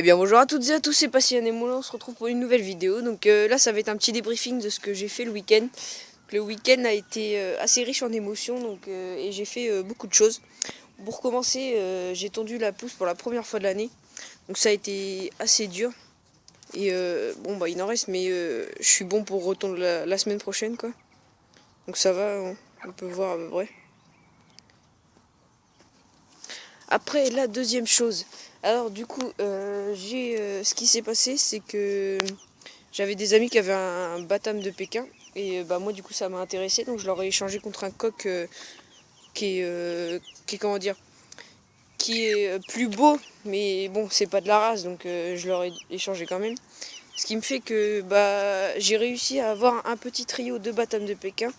bien bonjour à toutes et à tous, c'est Passion et Moulin, on se retrouve pour une nouvelle vidéo. Donc là ça va être un petit débriefing de ce que j'ai fait le week-end. Le week-end a été assez riche en émotions et j'ai fait beaucoup de choses. Pour commencer, j'ai tondu la pelouse pour la première fois de l'année. Donc ça a été assez dur. Et bon bah il en reste mais je suis bon pour retondre la semaine prochaine quoi. Donc ça va, on peut voir à peu près. Après la deuxième chose, alors du coup ce qui s'est passé c'est que j'avais des amis qui avaient un baptême de Pékin et bah moi du coup ça m'a intéressé donc je leur ai échangé contre un coq qui est comment dire qui est plus beau mais bon c'est pas de la race donc je leur ai échangé quand même. Ce qui me fait que bah j'ai réussi à avoir un petit trio de baptême de Pékin.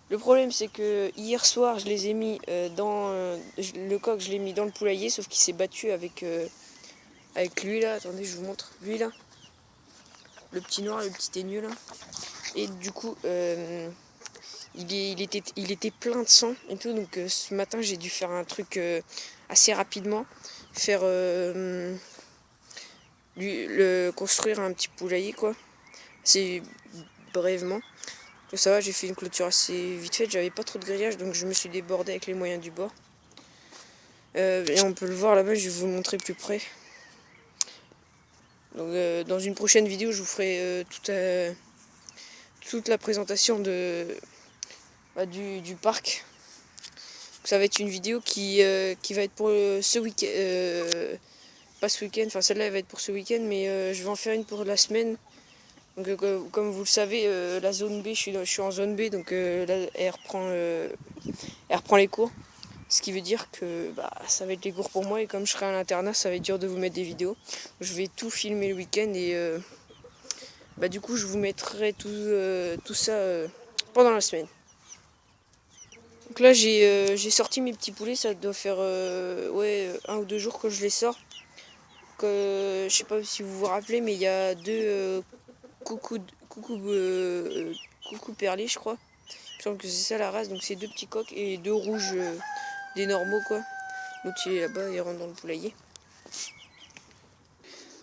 Le problème c'est que hier soir je les ai mis le coq je l'ai mis dans le poulailler sauf qu'il s'est battu avec lui là, attendez je vous montre, lui là, le petit noir, le petit teigneux là. Et du coup il était plein de sang et tout donc ce matin j'ai dû faire un truc assez rapidement, faire construire un petit poulailler quoi, c'est brièvement. Donc ça va, j'ai fait une clôture assez vite faite, j'avais pas trop de grillage donc je me suis débordé avec les moyens du bord. Et on peut le voir là-bas, je vais vous le montrer plus près. Donc dans une prochaine vidéo je vous ferai toute la présentation du parc. Donc, ça va être une vidéo qui va être pour ce week-end, pas ce week-end, enfin celle-là elle va être pour ce week-end mais je vais en faire une pour la semaine. Donc comme vous le savez, la zone B, je suis en zone B donc là elle reprend les cours. Ce qui veut dire que bah, ça va être les cours pour moi et comme je serai à l'internat, ça va être dur de vous mettre des vidéos. Je vais tout filmer le week-end et bah, du coup je vous mettrai tout ça pendant la semaine. Donc là j'ai sorti mes petits poulets, ça doit faire ouais, 1 ou 2 jours que je les sors. Je sais pas si vous vous rappelez mais il y a deux coucou perlés je crois. Il me semble que c'est ça la race, donc c'est 2 petits coqs et 2 rouges des normaux quoi. L'autre il est là-bas, il rentre dans le poulailler.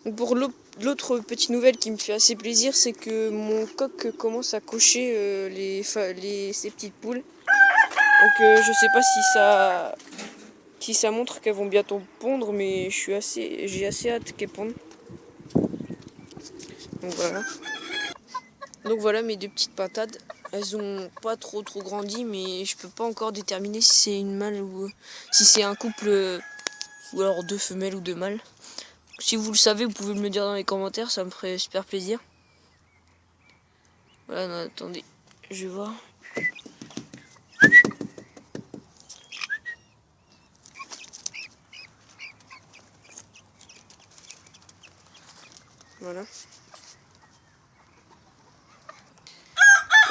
Donc pour l'autre petite nouvelle qui me fait assez plaisir, c'est que mon coq commence à cocher ses petites poules. Donc je sais pas si ça montre qu'elles vont bientôt pondre, mais j'ai assez hâte qu'elles pondent. Donc voilà mes 2 petites pintades. Elles ont pas trop grandi, mais je peux pas encore déterminer si c'est une mâle ou si c'est un couple ou alors 2 femelles ou 2 mâles. Si vous le savez, vous pouvez me le dire dans les commentaires, ça me ferait super plaisir. Voilà, non, attendez, je vais voir. Voilà.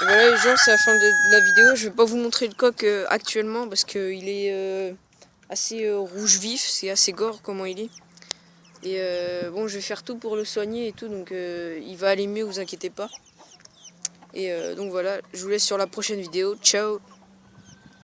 Et voilà les gens, c'est la fin de la vidéo. Je vais pas vous montrer le coq actuellement parce qu'il est assez rouge vif, c'est assez gore comment il est. Et bon, je vais faire tout pour le soigner et tout, donc il va aller mieux, vous inquiétez pas. Et donc voilà, je vous laisse sur la prochaine vidéo. Ciao!